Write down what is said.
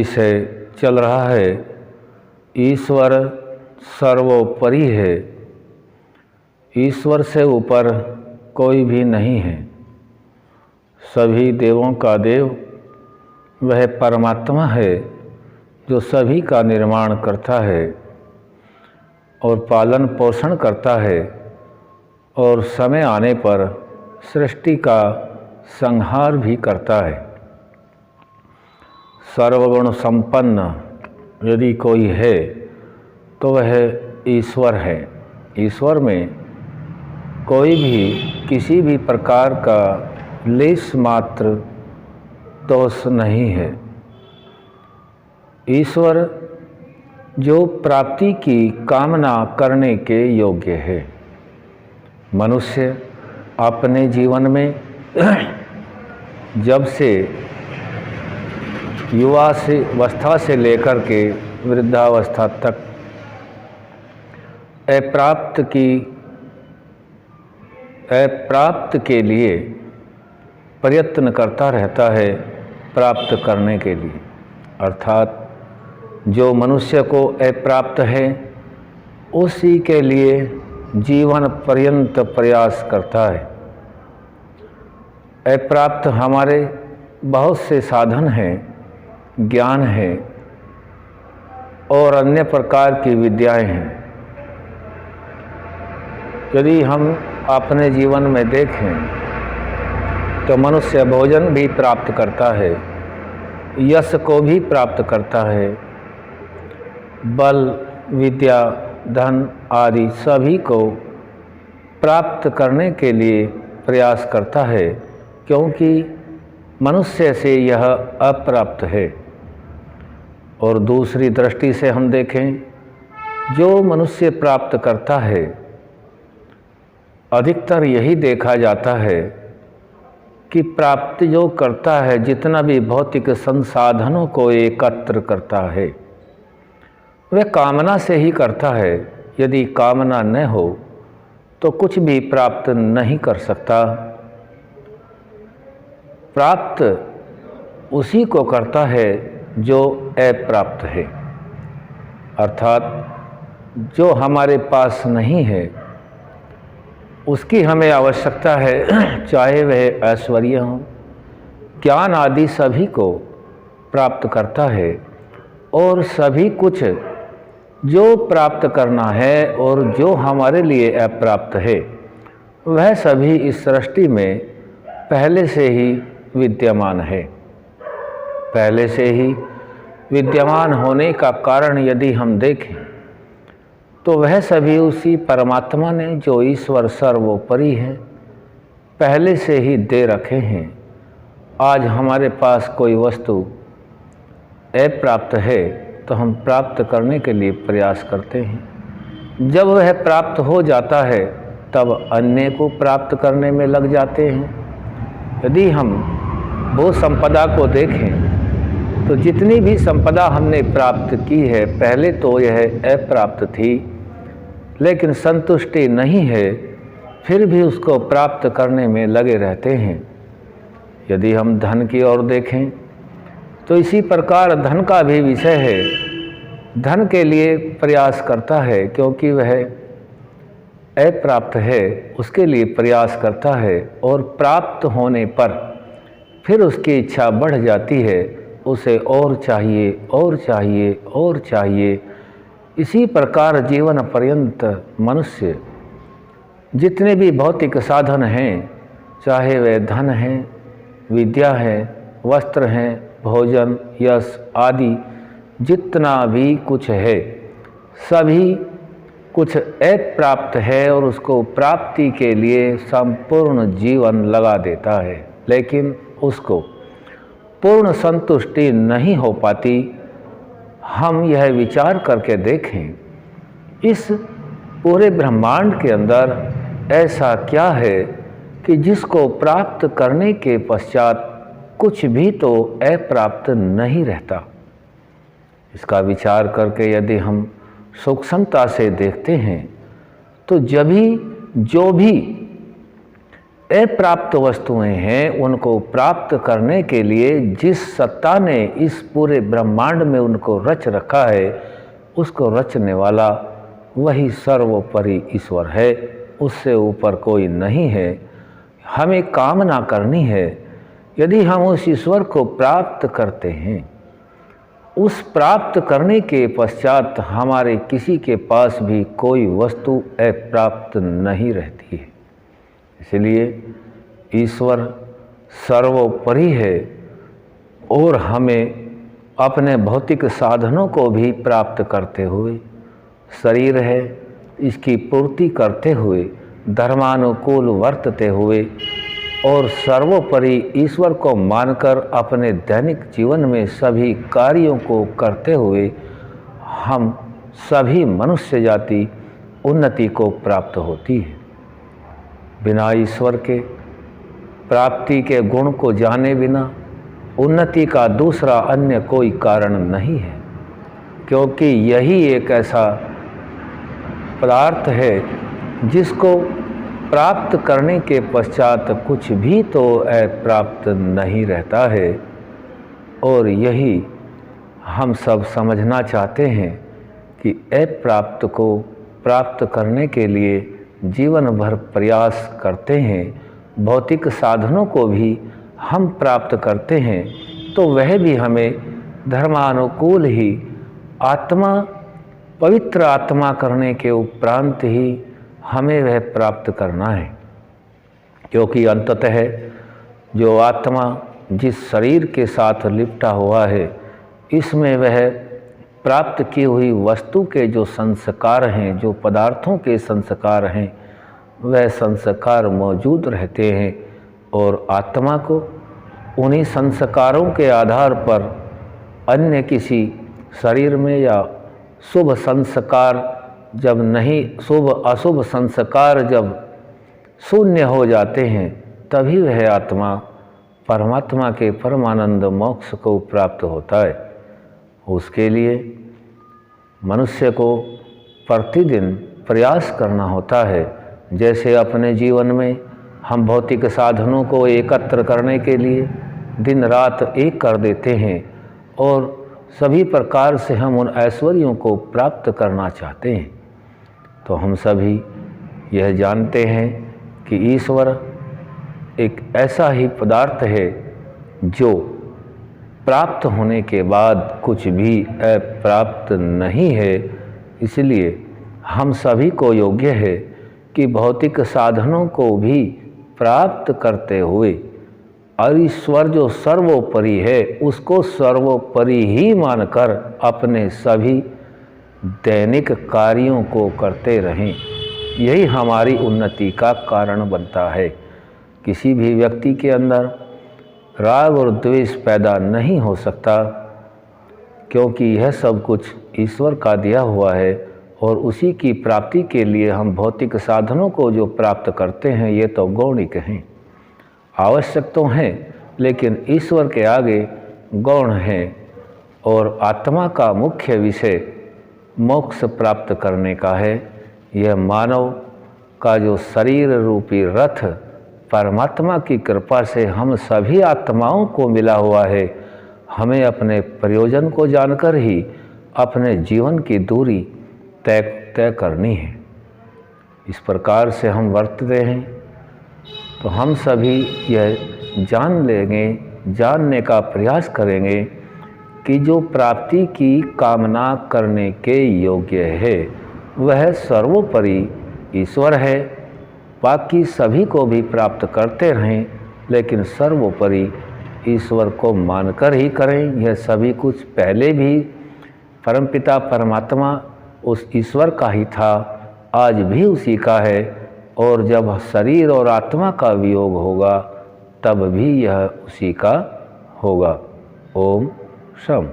विषय चल रहा है, ईश्वर सर्वोपरि है। ईश्वर से ऊपर कोई भी नहीं है। सभी देवों का देव वह परमात्मा है जो सभी का निर्माण करता है और पालन पोषण करता है और समय आने पर सृष्टि का संहार भी करता है। सर्वगुण संपन्न यदि कोई है तो वह ईश्वर है। ईश्वर में कोई भी किसी भी प्रकार का लेश मात्र दोष नहीं है। ईश्वर जो प्राप्ति की कामना करने के योग्य है। मनुष्य अपने जीवन में जब से युवा से अवस्था से लेकर के वृद्धावस्था तक अप्राप्त के लिए प्रयत्न करता रहता है प्राप्त करने के लिए। अर्थात जो मनुष्य को अप्राप्त है उसी के लिए जीवन पर्यंत प्रयास करता है। अप्राप्त हमारे बहुत से साधन हैं, ज्ञान है और अन्य प्रकार की विद्याएं हैं। यदि हम अपने जीवन में देखें तो मनुष्य भोजन भी प्राप्त करता है, यश को भी प्राप्त करता है, बल, विद्या, धन आदि सभी को प्राप्त करने के लिए प्रयास करता है, क्योंकि मनुष्य से यह अप्राप्त है। और दूसरी दृष्टि से हम देखें, जो मनुष्य प्राप्त करता है अधिकतर यही देखा जाता है कि प्राप्ति जो करता है, जितना भी भौतिक संसाधनों को एकत्र करता है वह कामना से ही करता है। यदि कामना न हो तो कुछ भी प्राप्त नहीं कर सकता। प्राप्त उसी को करता है जो अप्राप्त है। अर्थात जो हमारे पास नहीं है उसकी हमें आवश्यकता है, चाहे वह ऐश्वर्य हो, ज्ञान आदि सभी को प्राप्त करता है। और सभी कुछ जो प्राप्त करना है और जो हमारे लिए अप्राप्त है वह सभी इस सृष्टि में पहले से ही विद्यमान है। पहले से ही विद्यमान होने का कारण यदि हम देखें तो वह सभी उसी परमात्मा ने, जो ईश्वर सर्वोपरि है, पहले से ही दे रखे हैं। आज हमारे पास कोई वस्तु अप्राप्त है तो हम प्राप्त करने के लिए प्रयास करते हैं। जब वह प्राप्त हो जाता है तब अन्य को प्राप्त करने में लग जाते हैं। यदि हम वो संपदा को देखें तो जितनी भी संपदा हमने प्राप्त की है पहले तो यह अप्राप्त थी, लेकिन संतुष्टि नहीं है, फिर भी उसको प्राप्त करने में लगे रहते हैं। यदि हम धन की ओर देखें तो इसी प्रकार धन का भी विषय है। धन के लिए प्रयास करता है क्योंकि वह अप्राप्त है, उसके लिए प्रयास करता है और प्राप्त होने पर फिर उसकी इच्छा बढ़ जाती है, उसे और चाहिए और चाहिए और चाहिए। इसी प्रकार जीवन पर्यंत मनुष्य जितने भी भौतिक साधन हैं, चाहे वे धन हैं, विद्या है, वस्त्र हैं, भोजन, यश आदि जितना भी कुछ है, सभी कुछ अप्राप्त है और उसको प्राप्ति के लिए संपूर्ण जीवन लगा देता है, लेकिन उसको पूर्ण संतुष्टि नहीं हो पाती। हम यह विचार करके देखें, इस पूरे ब्रह्मांड के अंदर ऐसा क्या है कि जिसको प्राप्त करने के पश्चात कुछ भी तो अप्राप्त नहीं रहता। इसका विचार करके यदि हम सूक्ष्मता से देखते हैं तो जो भी अप्राप्त वस्तुएं हैं, उनको प्राप्त करने के लिए जिस सत्ता ने इस पूरे ब्रह्मांड में उनको रच रखा है, उसको रचने वाला वही सर्वोपरि ईश्वर है, उससे ऊपर कोई नहीं है। हमें कामना करनी है। यदि हम उस ईश्वर को प्राप्त करते हैं, उस प्राप्त करने के पश्चात हमारे किसी के पास भी कोई वस्तु अप्राप्त नहीं रहती है। इसलिए ईश्वर सर्वोपरि है और हमें अपने भौतिक साधनों को भी प्राप्त करते हुए, शरीर है इसकी पूर्ति करते हुए, धर्मानुकूल वर्तते हुए और सर्वोपरि ईश्वर को मानकर अपने दैनिक जीवन में सभी कार्यों को करते हुए हम सभी मनुष्य जाति उन्नति को प्राप्त होती है। बिना ईश्वर के प्राप्ति के गुण को जाने बिना उन्नति का दूसरा अन्य कोई कारण नहीं है, क्योंकि यही एक ऐसा पदार्थ है जिसको प्राप्त करने के पश्चात कुछ भी तो अप्राप्त नहीं रहता है। और यही हम सब समझना चाहते हैं कि अप्राप्त को प्राप्त करने के लिए जीवन भर प्रयास करते हैं, भौतिक साधनों को भी हम प्राप्त करते हैं, तो वह भी हमें धर्मानुकूल ही आत्मा, पवित्र आत्मा करने के उपरांत ही हमें वह प्राप्त करना है। क्योंकि अंततः जो आत्मा जिस शरीर के साथ लिपटा हुआ है, इसमें वह प्राप्त की हुई वस्तु के जो संस्कार हैं, जो पदार्थों के संस्कार हैं, वह संस्कार मौजूद रहते हैं और आत्मा को उन्हीं संस्कारों के आधार पर अन्य किसी शरीर में या शुभ संस्कार जब नहीं, शुभ अशुभ संस्कार जब शून्य हो जाते हैं, तभी वह आत्मा परमात्मा के परमानंद मोक्ष को प्राप्त होता है। उसके लिए मनुष्य को प्रतिदिन प्रयास करना होता है। जैसे अपने जीवन में हम भौतिक साधनों को एकत्र करने के लिए दिन रात एक कर देते हैं और सभी प्रकार से हम उन ऐश्वर्यों को प्राप्त करना चाहते हैं, तो हम सभी यह जानते हैं कि ईश्वर एक ऐसा ही पदार्थ है जो प्राप्त होने के बाद कुछ भी अप्राप्त नहीं है। इसलिए हम सभी को योग्य है कि भौतिक साधनों को भी प्राप्त करते हुए और ईश्वर जो सर्वोपरि है उसको सर्वोपरि ही मानकर अपने सभी दैनिक कार्यों को करते रहें। यही हमारी उन्नति का कारण बनता है। किसी भी व्यक्ति के अंदर राग और द्वेष पैदा नहीं हो सकता, क्योंकि यह सब कुछ ईश्वर का दिया हुआ है और उसी की प्राप्ति के लिए हम भौतिक साधनों को जो प्राप्त करते हैं, ये तो गौणिक हैं। आवश्यक तो हैं, लेकिन ईश्वर के आगे गौण हैं और आत्मा का मुख्य विषय मोक्ष प्राप्त करने का है। यह मानव का जो शरीर रूपी रथ परमात्मा की कृपा से हम सभी आत्माओं को मिला हुआ है। हमें अपने प्रयोजन को जानकर ही अपने जीवन की दूरी तय करनी है। इस प्रकार से हम वर्तते हैं तो हम सभी यह जान लेंगे, जानने का प्रयास करेंगे कि जो प्राप्ति की कामना करने के योग्य है वह सर्वोपरि ईश्वर है। बाकी सभी को भी प्राप्त करते रहें, लेकिन सर्वोपरि ईश्वर को मानकर ही करें। यह सभी कुछ पहले भी परमपिता परमात्मा उस ईश्वर का ही था, आज भी उसी का है, और जब शरीर और आत्मा का वियोग होगा तब भी यह उसी का होगा। ओम शम।